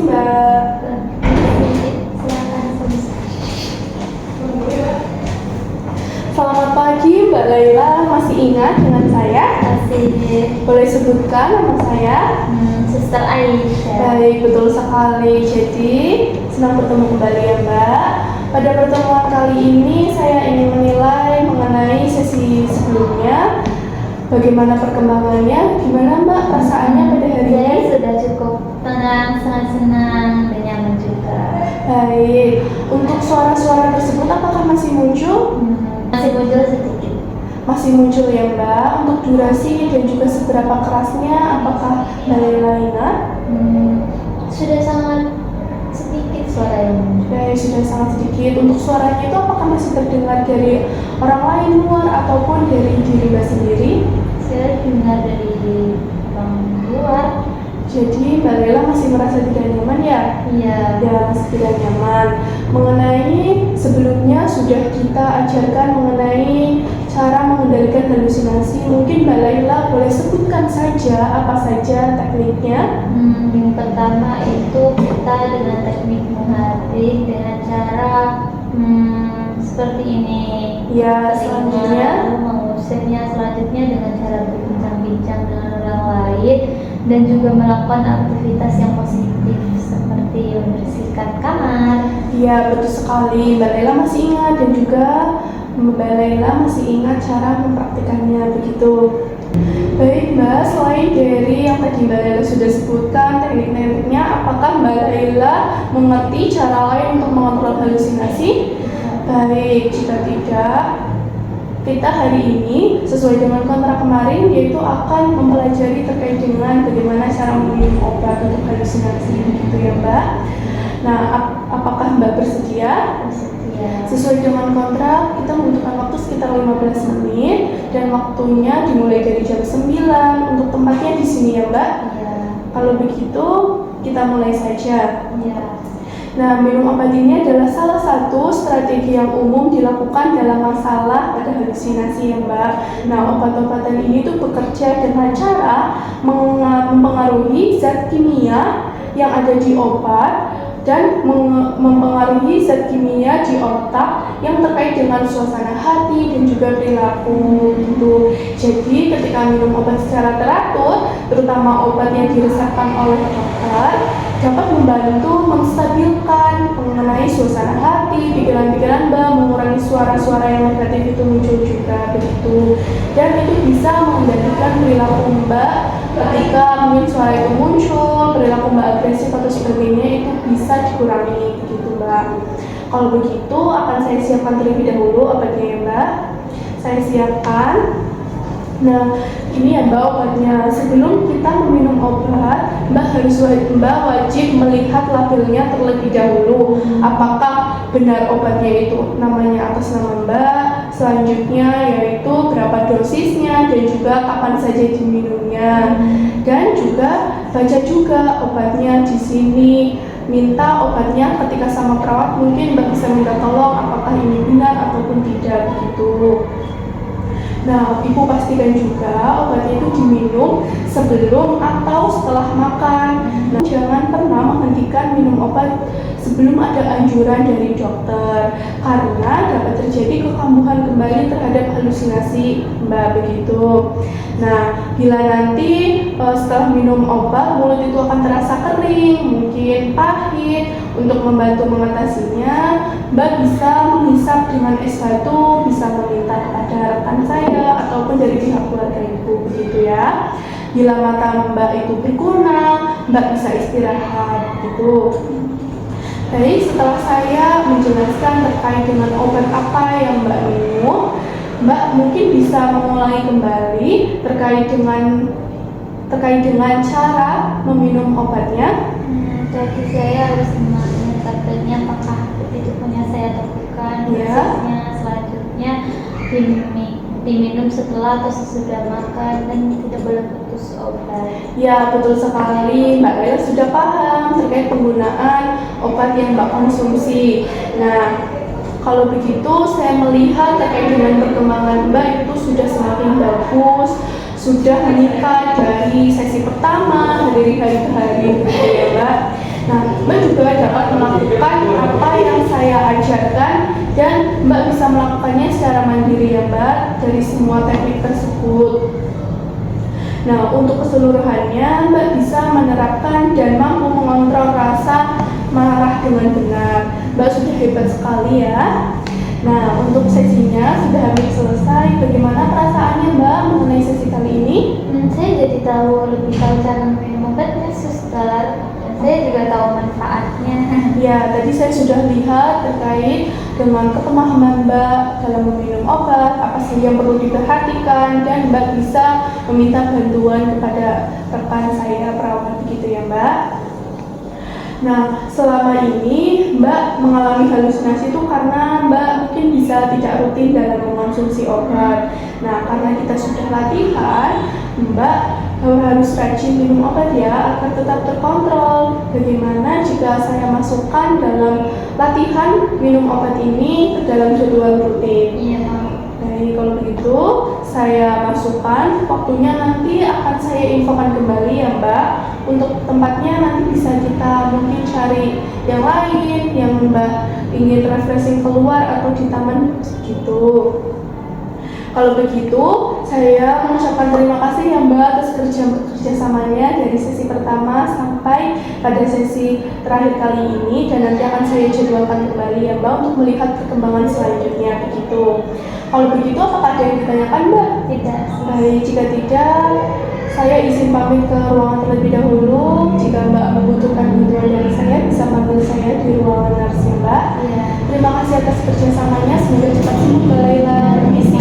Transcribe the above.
Mbak. Selamat pagi Mbak Laila, masih ingat dengan saya? Masih. Boleh sebutkan nama saya? Suster Aisyah. Baik, betul sekali. Jadi, senang bertemu kembali ya Mbak. Pada pertemuan kali ini saya ingin menilai mengenai sesi sebelumnya. Bagaimana perkembangannya? Gimana Mbak perasaannya pada hari Saya ini? sudah cukup tenang, sangat senang, dan nyaman juga. Baik, untuk suara-suara tersebut apakah masih muncul? Masih muncul sedikit. Masih muncul ya Mbak. Untuk durasi dan juga seberapa kerasnya, apakah Mbak Laila ingat? Sudah sangat sedikit suara yang muncul. Baik, sudah sangat sedikit. Untuk suaranya itu apakah masih terdengar dari orang lain luar ataupun dari diri Mbak sendiri? Saya dengar dari orang luar. Jadi Mbak Laila masih merasa tidak nyaman ya? Iya. Ya, masih tidak nyaman. Mengenai sebelumnya sudah kita ajarkan mengenai cara mengendalikan halusinasi. Mungkin Mbak Laila boleh sebutkan saja apa saja tekniknya? Yang pertama itu kita dengan teknik muharrik dengan cara seperti ini. Ya, selanjutnya Lalu mengusirnya selanjutnya dengan cara berbincang-bincang dengan orang lain dan juga melakukan aktivitas yang positif seperti membersihkan kamar. ya, betul sekali. Mbak Laila masih ingat dan juga Mbak Laila masih ingat cara mempraktikannya begitu. Baik Mbak, selain dari yang tadi Mbak Laila sudah sebutkan teknik-tekniknya, apakah Mbak Laila mengerti cara lain untuk mengontrol halusinasi? Baik, jika tidak, kita hari ini sesuai dengan kontrak kemarin yaitu akan mempelajari terkait dengan bagaimana cara meminum obat untuk halusinasi begitu ya Mbak. Nah, apakah Mbak bersedia? Sesuai dengan kontrak, kita membutuhkan waktu sekitar 15 menit dan waktunya dimulai dari jam 9. Untuk tempatnya di sini ya Mbak. Iya. Kalau begitu, kita mulai saja. Iya. Nah, minum obat ini adalah salah satu strategi yang umum dilakukan dalam masalah pada halusinasi ya Mbak. Nah, obat-obatan ini tuh bekerja dengan cara mempengaruhi zat kimia yang ada di obat dan mempengaruhi zat kimia di otak yang terkait dengan suasana hati dan juga perilaku gitu. Jadi ketika minum obat secara teratur, terutama obat yang diresepkan oleh dokter, dapat membantu menstabilkan mengenai suasana hati, pikiran-pikiran Mbak, mengurangi suara-suara yang negatif itu muncul juga begitu. Dan itu bisa mengendalikan perilaku Mbak ketika mungkin suara itu muncul, perilaku Mbak agresif atau sebagainya itu bisa dikurangi begitu Mbak. Kalau begitu akan saya siapkan terlebih dahulu obatnya ya Mbak. Saya siapkan. Nah, ini ya Mbak obatnya. Sebelum kita meminum obat, Mbak wajib melihat labelnya terlebih dahulu. Apakah benar obatnya itu namanya atas nama Mbak, selanjutnya yaitu berapa dosisnya dan juga kapan saja diminumnya. Dan juga baca juga obatnya di sini. Minta obatnya ketika sama perawat, mungkin Mbak bisa minta tolong apakah ini benar ataupun tidak begitu. Nah, Ibu pastikan juga obatnya itu diminum sebelum atau setelah makan. Nah, jangan pernah menghentikan minum obat sebelum ada anjuran dari dokter, karena dapat terjadi kekambuhan kembali terhadap halusinasi Mbak begitu. Nah, bila nanti setelah minum obat mulut itu akan terasa kering, mungkin pahit. Untuk membantu mengatasinya, Mbak bisa menghisap dengan es batu, bisa meminta kepada rekan saya ataupun dari pihak keluarga Ibu begitu ya. Bila mata Mbak itu berkunang, Mbak bisa istirahat gitu. Baik, setelah saya menjelaskan terkait dengan obat apa yang Mbak minum, Mbak mungkin bisa mengulangi kembali terkait dengan cara meminum obatnya. Jadi saya harus memahami tabelnya apakah itu punya saya lakukan. Prosesnya selanjutnya diminum setelah atau sesudah makan dan tidak boleh putus obat. Ya, betul sekali. Mbak Laila sudah paham terkait penggunaan obat yang Mbak konsumsi. Nah, kalau begitu saya melihat terkait dengan perkembangan Mbak itu sudah semakin bagus, sudah meningkat dari sesi pertama dari hari ke hari gitu ya Mbak. Nah, dan Mbak bisa melakukannya secara mandiri ya Mbak dari semua teknik tersebut. Nah, untuk keseluruhannya Mbak bisa menerapkan dan mampu mengontrol rasa marah dengan benar. Mbak sudah hebat sekali ya. Nah, untuk sesinya sudah hampir selesai. Bagaimana perasaannya Mbak mengenai sesi kali ini? Saya jadi lebih tahu cara minum obatnya, suster. Dan saya juga tahu manfaatnya. Ya, tadi saya sudah lihat terkait dengan kepemahaman Mbak dalam meminum obat, apa sih yang perlu diperhatikan, dan Mbak bisa meminta bantuan kepada rekan saya perawat begitu ya Mbak. Nah, selama ini Mbak mengalami halusinasi itu karena Mbak mungkin bisa tidak rutin dalam mengonsumsi obat. Nah, karena kita sudah latihan, Mbak harus rajin minum obat ya agar tetap terkontrol. Bagaimana jika saya masukkan dalam latihan minum obat ini ke dalam jadwal rutin? Iya, Mama. Baik, kalau begitu saya masukkan, waktunya nanti akan saya infokan kembali ya Mbak. Untuk tempatnya nanti bisa kita mungkin cari yang lain, yang Mbak ingin refreshing keluar atau di taman gitu. Kalau begitu, saya mengucapkan terima kasih ya Mbak atas kerjasamanya dari sesi pertama sampai pada sesi terakhir kali ini, dan nanti akan saya jadwalkan kembali ya Mbak untuk melihat perkembangan selanjutnya begitu. Kalau begitu, apakah ada yang ditanyakan Mbak? Tidak. Baik, jika tidak, saya izin pamit ke ruangan terlebih dahulu. Jika Mbak membutuhkan bantuan dari saya, bisa panggil saya di ruangan nurse ya Mbak. Iya. Terima kasih atas kerjasamanya, semoga cepat sembuh Mbak Laila. Permisi.